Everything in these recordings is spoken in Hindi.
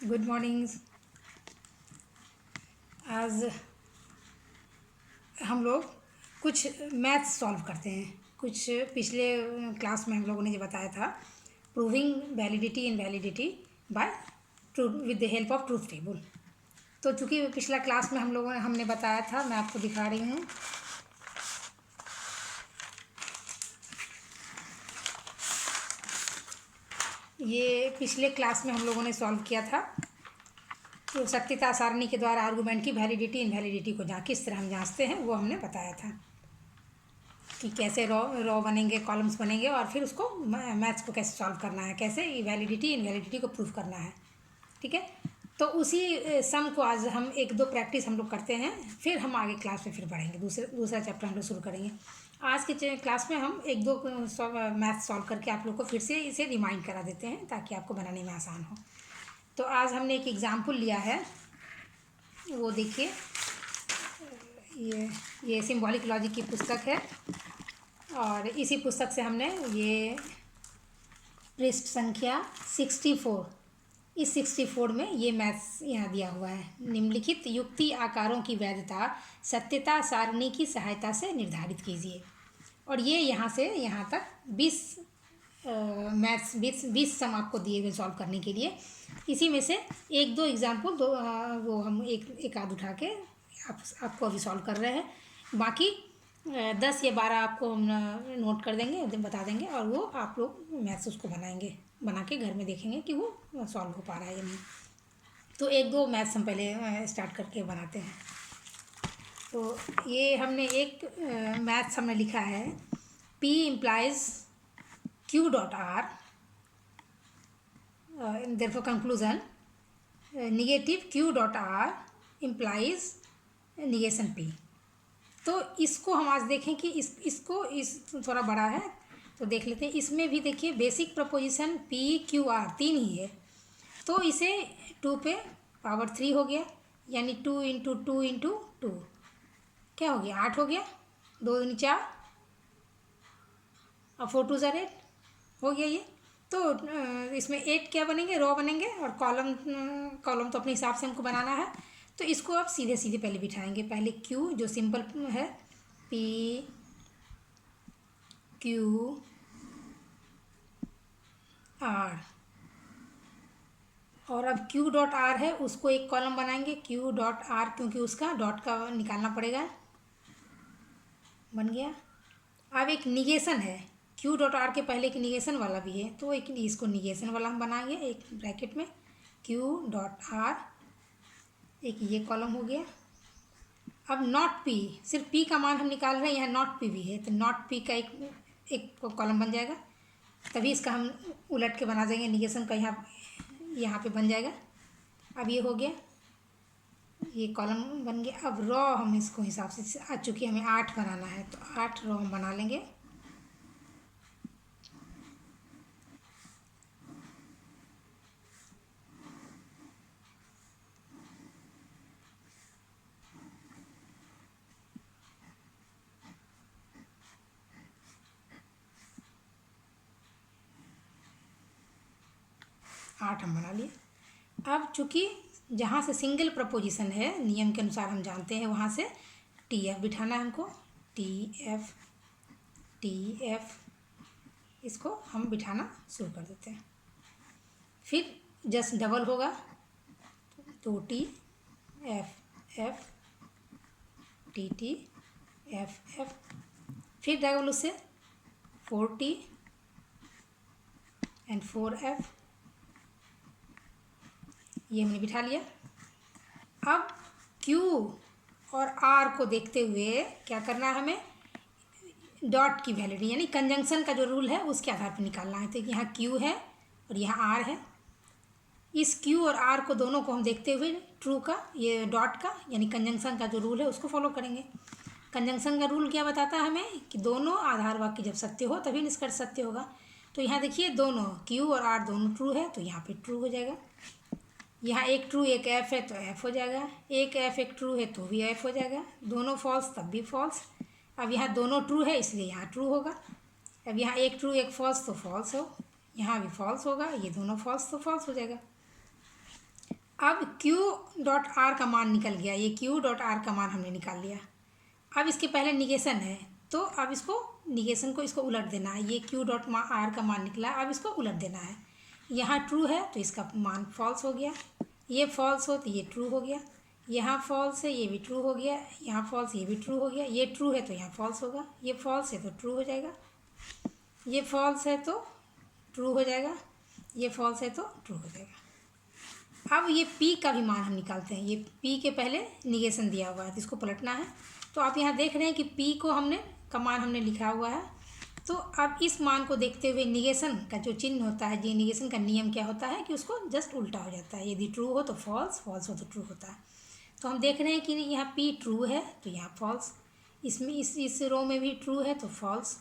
Good morning. आज हम लोग कुछ मैथ्स सॉल्व करते हैं। कुछ पिछले क्लास में हम लोगों ने जो बताया था, proving validity invalidity by truth with the help of truth table. तो चूँकि पिछला क्लास में हमने बताया था, मैं आपको दिखा रही हूँ। ये पिछले क्लास में हम लोगों ने सॉल्व किया था। तो सत्यता सारणी के द्वारा आर्गूमेंट की वैलिडिटी इनवैलिडिटी को किस तरह हम जांचते हैं, वो हमने बताया था कि कैसे रो बनेंगे, कॉलम्स बनेंगे और फिर उसको मैथ्स को कैसे सॉल्व करना है, कैसे वैलिडिटी इनवैलिडिटी को प्रूफ करना है। ठीक है, तो उसी सम को आज हम एक दो प्रैक्टिस हम लोग करते हैं, फिर हम आगे क्लास में फिर बढ़ेंगे। दूसरा चैप्टर हम लोग शुरू करेंगे। आज के क्लास में हम एक दो मैथ सॉल्व करके आप लोग को फिर से इसे रिमाइंड करा देते हैं ताकि आपको बनाने में आसान हो। तो आज हमने एक एग्ज़ाम्पल लिया है, वो देखिए। ये सिंबॉलिक लॉजिक की पुस्तक है और इसी पुस्तक से हमने ये पृष्ठ संख्या 64, इस 64 में ये मैथ्स यहाँ दिया हुआ है। निम्नलिखित युक्ति आकारों की वैधता सत्यता सारणी की सहायता से निर्धारित कीजिए। और ये यहाँ से यहाँ तक 20 मैथ्स 20 सम आपको दिए हुए सॉल्व करने के लिए। इसी में से एक दो एग्जाम्पल वो हम एक आध उठा के आपको अभी सॉल्व कर रहे हैं। बाकी 10 या 12 आपको हम नोट कर देंगे, बता देंगे, और वो आप लोग मैथ्स उसको बना के घर में देखेंगे कि वो सॉल्व हो पा रहा है या नहीं। तो एक दो मैथ्स हम पहले स्टार्ट करके बनाते हैं। तो ये हमने एक मैथ्स हमने लिखा है, P implies Q dot R, therefore conclusion negative Q dot R implies negation P। तो इसको हम आज देखें कि इसको थोड़ा बड़ा है तो देख लेते हैं। इसमें भी देखिए basic preposition P Q R 3 ही है, तो इसे 2 पे पावर 3 हो गया, यानी 2 इंटू 2 इंटू 2 क्या हो गया, 8 हो गया। 2 दूनी 4 और 4 2 8 हो गया ये। तो इसमें 8 क्या बनेंगे, रो बनेंगे, और कॉलम तो अपने हिसाब से हमको बनाना है। तो इसको आप सीधे सीधे पहले बिठाएंगे। पहले Q जो सिंपल है, P Q R, और अब Q डॉट R है, उसको एक कॉलम बनाएंगे Q डॉट R, क्योंकि उसका डॉट का निकालना पड़ेगा। बन गया। अब एक निगेशन है, Q डॉट R के पहले एक निगेशन वाला भी है, तो एक इसको निगेशन वाला हम बनाएंगे एक ब्रैकेट में Q डॉट R, एक ये कॉलम हो गया। अब नॉट P, सिर्फ P का मान हम निकाल रहे हैं, यहाँ नॉट P भी है, तो नॉट P का एक कॉलम बन जाएगा। तभी इसका हम उलट के बना देंगे, निगेशन का यहाँ पे बन जाएगा। अब ये हो गया, ये कॉलम बन गया। अब रो हम इसको हिसाब से, चूँकि हमें 8 बनाना है तो 8 रो हम बना लेंगे। आठ हम बना लिए। अब चूँकि जहाँ से सिंगल प्रपोजिशन है, नियम के अनुसार हम जानते हैं, वहाँ से TF बिठाना है हमको। TF इसको हम बिठाना शुरू कर देते हैं। फिर जस्ट डबल होगा तो TF TF, फिर डबल उससे 4T एंड 4F, ये हमने बिठा लिया। अब Q और R को देखते हुए क्या करना है हमें, डॉट की वैलिडिटी यानी कंजंक्शन का जो रूल है उसके आधार पर निकालना है। तो यहाँ Q है और यहाँ R है। इस Q और R को दोनों को हम देखते हुए ट्रू का, ये डॉट का यानी कंजंक्शन का जो रूल है उसको फॉलो करेंगे। कंजंक्शन का रूल क्या बताता है हमें कि दोनों आधार वाक्य जब सत्य हो तभी निष्कर्ष सत्य होगा। तो यहाँ देखिए दोनों Q और R दोनों ट्रू है, तो यहाँ पे ट्रू हो जाएगा। यहाँ एक ट्रू एक F है तो F हो जाएगा, एक F एक ट्रू है तो भी F हो जाएगा, दोनों फॉल्स तब भी फॉल्स। अब यहाँ दोनों ट्रू है इसलिए यहाँ ट्रू होगा। अब यहाँ एक ट्रू एक फॉल्स तो फॉल्स हो, यहाँ भी फॉल्स होगा, ये दोनों फॉल्स तो फॉल्स हो जाएगा। अब Q डॉट R का मान निकल गया, ये Q डॉट R का मान हमने निकाल लिया। अब इसके पहले निगेशन है, तो अब इसको निगेशन को इसको उलट देना है। ये Q डॉट R का मान निकला, अब इसको उलट देना है। यहाँ ट्रू है तो इसका मान फॉल्स हो गया, ये फॉल्स हो तो ये ट्रू हो गया, यहाँ फॉल्स है ये भी ट्रू हो गया, यहाँ फॉल्स ये भी ट्रू हो गया, ये ट्रू है तो यहाँ फॉल्स होगा, ये फॉल्स है तो ट्रू हो जाएगा, ये फॉल्स है तो ट्रू हो जाएगा, ये फॉल्स है तो ट्रू हो जाएगा। अब ये P का भी मान हम निकालते हैं। ये P के पहले निगेशन दिया हुआ है तो इसको पलटना है। तो आप यहाँ देख रहे हैं कि P को का मान हमने लिखा हुआ है। तो अब इस मान को देखते हुए निगेशन का जो चिन्ह होता है, ये निगेशन का नियम क्या होता है कि उसको जस्ट उल्टा हो जाता है। यदि ट्रू हो तो फॉल्स, फॉल्स हो तो ट्रू होता है। तो हम देख रहे हैं कि यहाँ P ट्रू है तो यहाँ फॉल्स, इसमें इस रो में भी ट्रू है तो फॉल्स,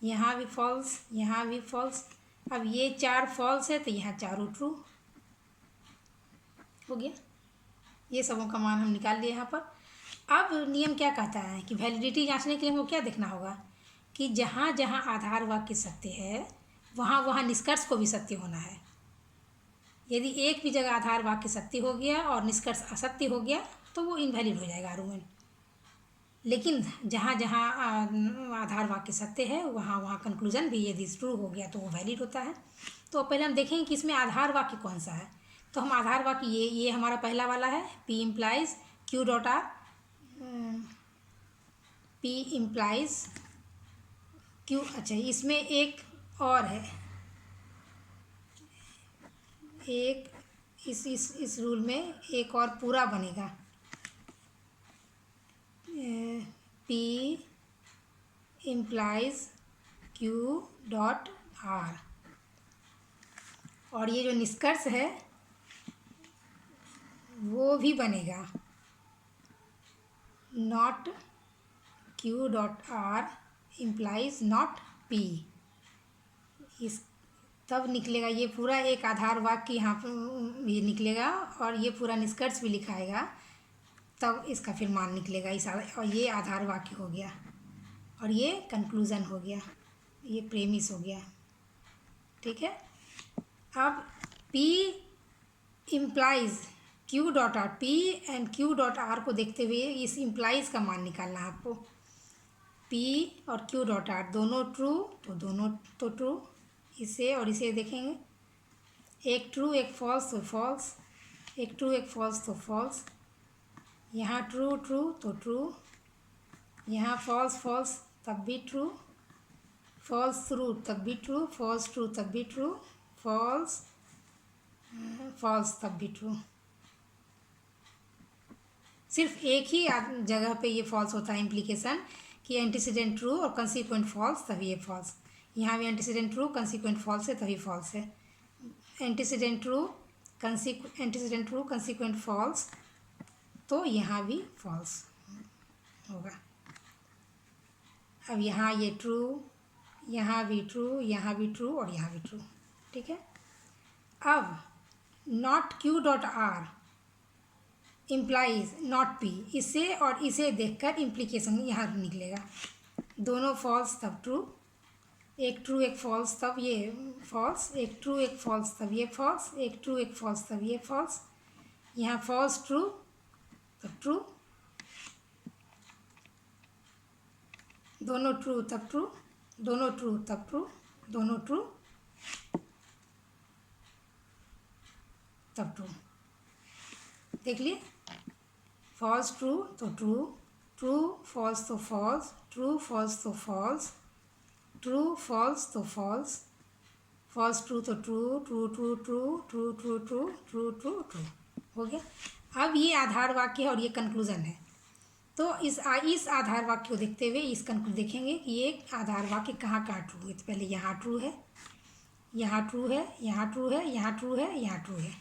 यहाँ भी फॉल्स, यहाँ भी फॉल्स। अब ये 4 फॉल्स है तो यहाँ चारों ट्रू हो गया। ये सबों का मान हम निकाल लिए यहाँ पर। अब नियम क्या कहता है कि वैलिडिटी जांचने के लिए हमको क्या देखना होगा कि जहाँ जहाँ आधार वाक्य सत्य है वहाँ वहाँ निष्कर्ष को भी सत्य होना है। यदि एक भी जगह आधार वाक्य सत्य हो गया और निष्कर्ष असत्य हो गया तो वो इनवैलिड हो जाएगा आर्गुमेंट। लेकिन जहाँ जहाँ आधार वाक्य सत्य है वहाँ वहाँ कंक्लूजन भी यदि ट्रू हो गया तो वो वैलिड होता है। तो पहले हम देखेंगे कि इसमें आधार वाक्य कौन सा है। तो हम आधार वाक्य ये हमारा पहला वाला है, P implies Q dot R, P implies Q। अच्छा, इसमें एक और है, एक इस रूल में एक और पूरा बनेगा, P implies Q dot R। और ये जो निष्कर्ष है वो भी बनेगा not Q dot R implies not P। इस तब निकलेगा ये पूरा एक आधार वाक्य यहाँ पर ये निकलेगा और ये पूरा निष्कर्ष भी लिखाएगा, तब इसका फिर मान निकलेगा। और ये आधार वाक्य हो गया और ये कंक्लूज़न हो गया, ये प्रेमिस हो गया। ठीक है। अब P implies Q dot R, P and Q dot R को देखते हुए इस इम्प्लाइज का मान निकालना है आपको। P और Q डॉट R दोनों ट्रू तो दोनों तो ट्रू, इसे और इसे देखेंगे, एक ट्रू एक फॉल्स तो फॉल्स, एक ट्रू एक फॉल्स तो फॉल्स, यहाँ ट्रू ट्रू तो ट्रू, यहाँ फॉल्स फॉल्स तब भी ट्रू, फॉल्स ट्रू तब भी ट्रू, फॉल्स ट्रू तब भी ट्रू, फॉल्स फॉल्स तब भी ट्रू। सिर्फ एक ही जगह पे ये फॉल्स होता है इम्प्लीकेशन कि एंटीसीडेंट ट्रू और कंसीक्वेंट फॉल्स तभी ये फॉल्स। यहाँ भी एंटीसीडेंट ट्रू कंसीक्वेंट फॉल्स है तभी फॉल्स है। एंटीसीडेंट ट्रू कंसीक्वेंट फॉल्स तो यहाँ भी फॉल्स होगा। अब यहाँ ये ट्रू, यहाँ भी ट्रू, यहाँ भी ट्रू और यहाँ भी ट्रू। ठीक है। अब not Q dot R implies not P, इसे और इसे देखकर इम्प्लीकेशन यहाँ निकलेगा, दोनों फॉल्स तब ट्रू, एक ट्रू एक फॉल्स तब ये फॉल्स, एक ट्रू एक फॉल्स तब ये फॉल्स, एक ट्रू एक फॉल्स तब ये फॉल्स, यहाँ फॉल्स ट्रू तब ट्रू, दोनों ट्रू तब ट्रू, दोनों ट्रू तब ट्रू, दोनों ट्रू तब ट्रू। देख लिए, फॉल्स ट्रू तो ट्रू, ट्रू फॉल्स तो फॉल्स, ट्रू फॉल्स तो फॉल्स, ट्रू फॉल्स तो फॉल्स, फॉल्स ट्रू तो true, true true true, true true true, true true true हो गया। अब ये आधार वाक्य है और ये कंक्लूजन है। तो इस आधार वाक्य को देखते हुए इस कंक्लूजन देखेंगे कि ये आधार वाक्य कहाँ कहाँ ट्रू है। तो पहले यहाँ ट्रू है, यहाँ ट्रू है, यहाँ ट्रू है, यहाँ ट्रू है, यहाँ ट्रू है।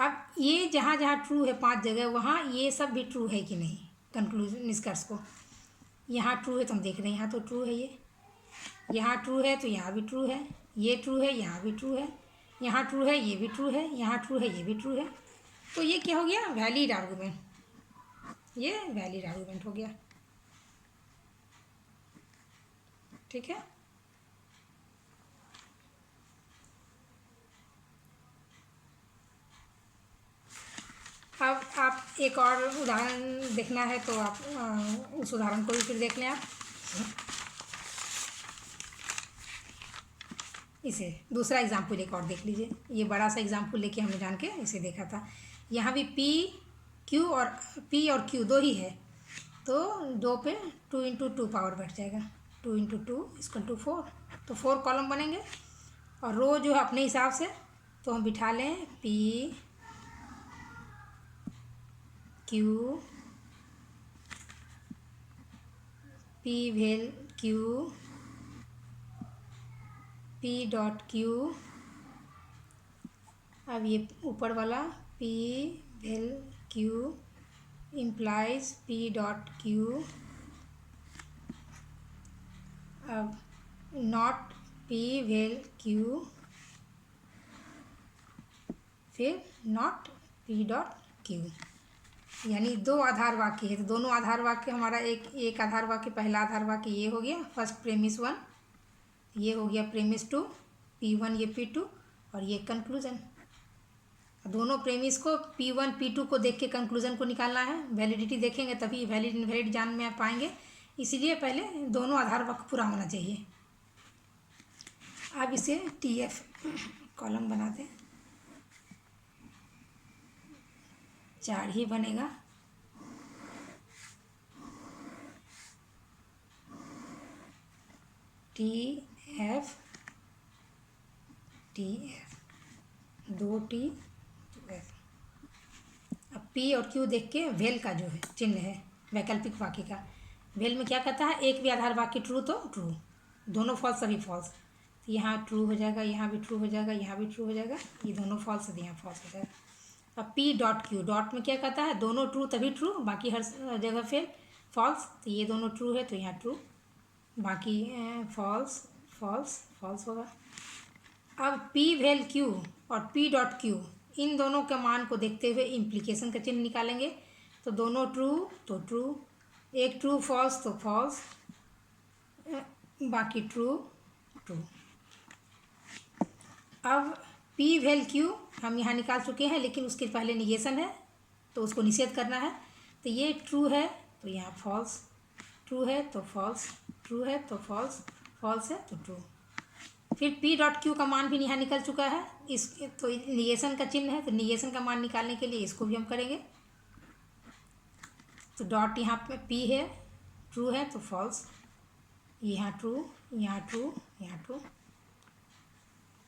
अब ये जहाँ जहाँ ट्रू है 5 जगह, वहाँ ये सब भी ट्रू है कि नहीं, कंक्लूजन निष्कर्ष को। यहाँ ट्रू है तो हम देख रहे हैं यहाँ तो ट्रू है, ये यहाँ ट्रू है तो यहाँ भी ट्रू है, ये ट्रू है यहाँ भी ट्रू है, यहाँ ट्रू है ये भी ट्रू है, यहाँ ट्रू है ये भी ट्रू है। तो ये क्या हो गया, वैलिड आर्गूमेंट, ये वैलिड आर्गूमेंट हो गया। ठीक है। एक और उदाहरण देखना है तो आप उस उदाहरण को भी फिर देख लें आप। इसे दूसरा एग्जाम्पल एक और देख लीजिए। ये बड़ा सा एग्जाम्पल लेके हमने जान के इसे देखा था। यहाँ भी Q और Q दो ही है, तो 2 पे 2 × 2 पावर बैठ जाएगा। 2 × 2 = 4, तो 4 कॉलम बनेंगे। और रो जो है अपने हिसाब से तो हम बिठा लें P Q भेल Q P.Q। अब ये ऊपर वाला P भेल Q इम्प्लाइज P.Q। अब नॉट P भेल Q फिर नॉट P.Q। यानी दो आधार वाक्य है, तो दोनों आधार वाक्य हमारा एक आधार वाक्य, पहला आधार वाक्य ये हो गया फर्स्ट प्रेमिस 1, ये हो गया प्रेमिस 2, P1 ये P2 और ये कंक्लूजन। दोनों प्रेमिस को P1 P2 को देख के कंक्लूजन को निकालना है। वैलिडिटी देखेंगे तभी वैलिड इनवैलिड जान में पाएंगे, इसीलिए पहले दोनों आधार वाक्य पूरा होना चाहिए। अब इसे TF कॉलम बना दें, 4 ही बनेगा। TF 2 T 2 F। अब P और Q देख के वेल का जो है चिन्ह है वैकल्पिक वाक्य का, वेल में क्या कहता है, एक भी आधार वाक्य ट्रू तो ट्रू, दोनों फॉल्स सभी फॉल्स। तो यहाँ ट्रू हो जाएगा, यहाँ भी ट्रू हो जाएगा, यहाँ भी ट्रू हो जाएगा, ये दोनों फॉल्स है, यहाँ फॉल्स हो जाएगा। अब P.Q डॉट में क्या कहता है, दोनों ट्रू तभी ट्रू, बाकी हर जगह फेल फॉल्स। तो ये दोनों ट्रू है तो यहाँ ट्रू, बाकी फॉल्स फॉल्स फॉल्स होगा। अब P भेल Q और P.Q इन दोनों के मान को देखते हुए इम्प्लीकेशन का चिन्ह निकालेंगे। तो दोनों ट्रू तो ट्रू, एक ट्रू फॉल्स तो फॉल्स, बाकी ट्रू ट्रू। अब P भेल Q हम यहाँ निकाल चुके हैं, लेकिन उसके पहले निगेशन है तो उसको निषेध करना है। तो ये ट्रू है तो यहाँ फॉल्स, ट्रू है तो फॉल्स, ट्रू है तो फॉल्स, फॉल्स है तो ट्रू। फिर P.Q का मान भी यहाँ निकल चुका है, इस तो निगेशन का चिन्ह है, तो निगेशन का मान निकालने के लिए इसको भी हम करेंगे। तो डॉट यहाँ पे P है, ट्रू है तो फॉल्स, यहाँ ट्रू, यहाँ ट्रू, यहाँ ट्रू,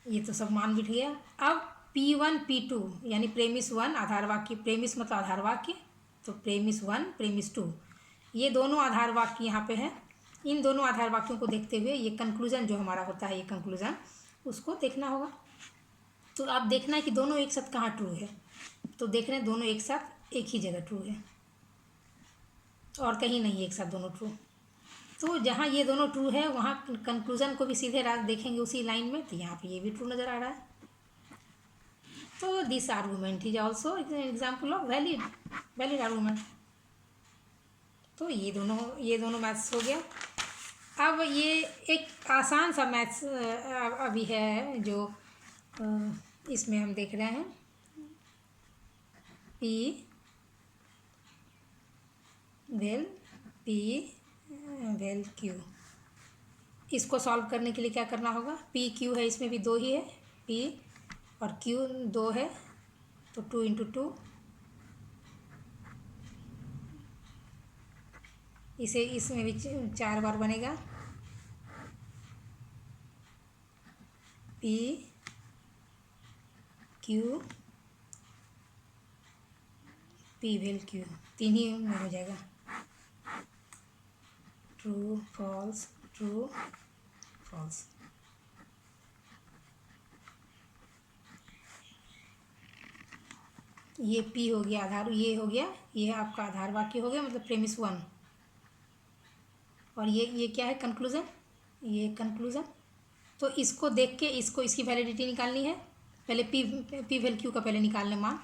ये तो सब मान बिठ गया। अब P1 P2 यानी प्रेमिस 1 आधार वाक्य, प्रेमिस मतलब आधार वाक्य, तो प्रेमिस 1 प्रेमिस 2 ये दोनों आधार वाक्य यहाँ पे है। इन दोनों आधार वाक्यों को देखते हुए ये कंक्लूजन जो हमारा होता है, ये कंक्लूजन उसको देखना होगा। तो आप देखना है कि दोनों एक साथ कहाँ ट्रू है, तो देख रहे हैं दोनों एक साथ एक ही जगह ट्रू है और कहीं नहीं एक साथ दोनों ट्रू। तो जहाँ ये दोनों ट्रू है वहाँ कंक्लूजन को भी सीधे राह देखेंगे उसी लाइन में, तो यहाँ पे ये भी ट्रू नज़र आ रहा है। तो this argument is also example of valid argument. तो ये दोनों मैथ्स हो गया। अब ये एक आसान सा मैथ्स अभी है जो इसमें हम देख रहे हैं, P भेल Q। इसको सॉल्व करने के लिए क्या करना होगा, P Q है, इसमें भी 2 ही है, P और Q 2 है तो 2 × 2, इसे इसमें भी 4 बार बनेगा। P Q P भेल Q 3 ही में हो जाएगा, ट्रू फॉल्स ट्रू फॉल्स। ये P हो गया आधार, ये हो गया, ये आपका आधार वाक्य हो गया मतलब प्रेमिस 1, और ये क्या है कंक्लूजन, ये कंक्लूजन। तो इसको देख के इसकी वैलिडिटी निकालनी है। पहले P भेल Q का पहले निकाल लें मान,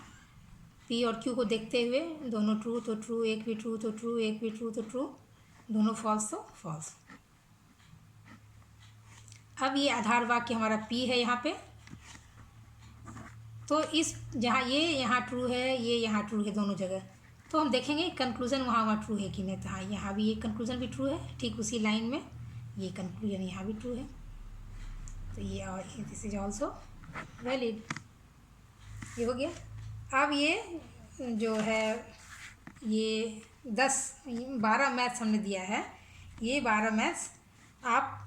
P और Q को देखते हुए दोनों ट्रू तो ट्रू, एक भी ट्रू तो ट्रू, एक भी ट्रू तो ट्रू, दोनों फॉल्स तो फॉल्स। अब ये आधार वाक्य हमारा P है यहाँ पे, तो इस जहाँ ये यहाँ ट्रू है, ये यहाँ ट्रू है दोनों जगह, तो हम देखेंगे कंक्लूज़न वहाँ ट्रू है कि नहीं। तो हाँ, यहाँ भी ये कंक्लूज़न भी ट्रू है, ठीक उसी लाइन में ये कंक्लूजन यहाँ भी ट्रू है। तो ये और दिस इज ऑल्सो वैलिड। ये हो गया। अब ये जो है ये 12 मैथ्स हमने दिया है, ये 12 मैथ्स आप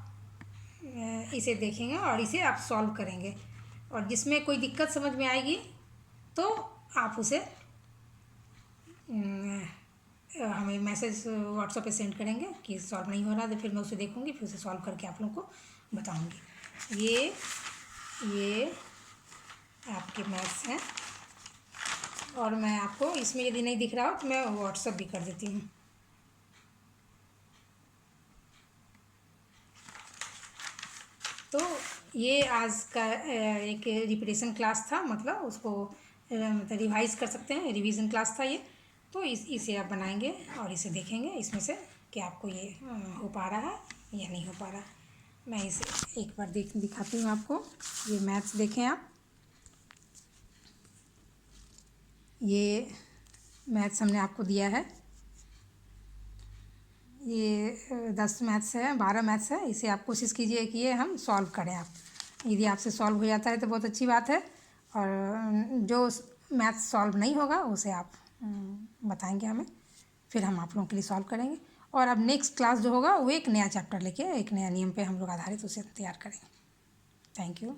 इसे देखेंगे और इसे आप सॉल्व करेंगे, और जिसमें कोई दिक्कत समझ में आएगी तो आप उसे हमें मैसेज व्हाट्सएप पे सेंड करेंगे कि सॉल्व नहीं हो रहा, तो फिर मैं उसे देखूँगी, फिर उसे सॉल्व करके आप लोगों को बताऊँगी। ये आपके मैथ्स हैं, और मैं आपको इसमें यदि नहीं दिख रहा हो तो मैं व्हाट्सएप भी कर देती हूँ। तो ये आज का एक रिपीटेशन क्लास था, मतलब उसको मतलब रिवाइज कर सकते हैं, रिवीजन क्लास था ये। तो इसे आप बनाएंगे और इसे देखेंगे इसमें से कि आपको ये हो पा रहा है या नहीं हो पा रहा। मैं इसे एक बार दिखाती हूँ आपको। ये मैथ्स देखें आप, ये मैथ्स हमने आपको दिया है, ये 10 मैथ्स है, 12 मैथ्स है। इसे आप कोशिश कीजिए कि ये हम सॉल्व करें। आप यदि आपसे सॉल्व हो जाता है तो बहुत अच्छी बात है, और जो मैथ्स सॉल्व नहीं होगा उसे आप बताएंगे हमें, फिर हम आप लोगों के लिए सॉल्व करेंगे। और अब नेक्स्ट क्लास जो होगा वो एक नया चैप्टर लेके, एक नया नियम पे हम लोग आधारित उसे तैयार करेंगे। Thank you.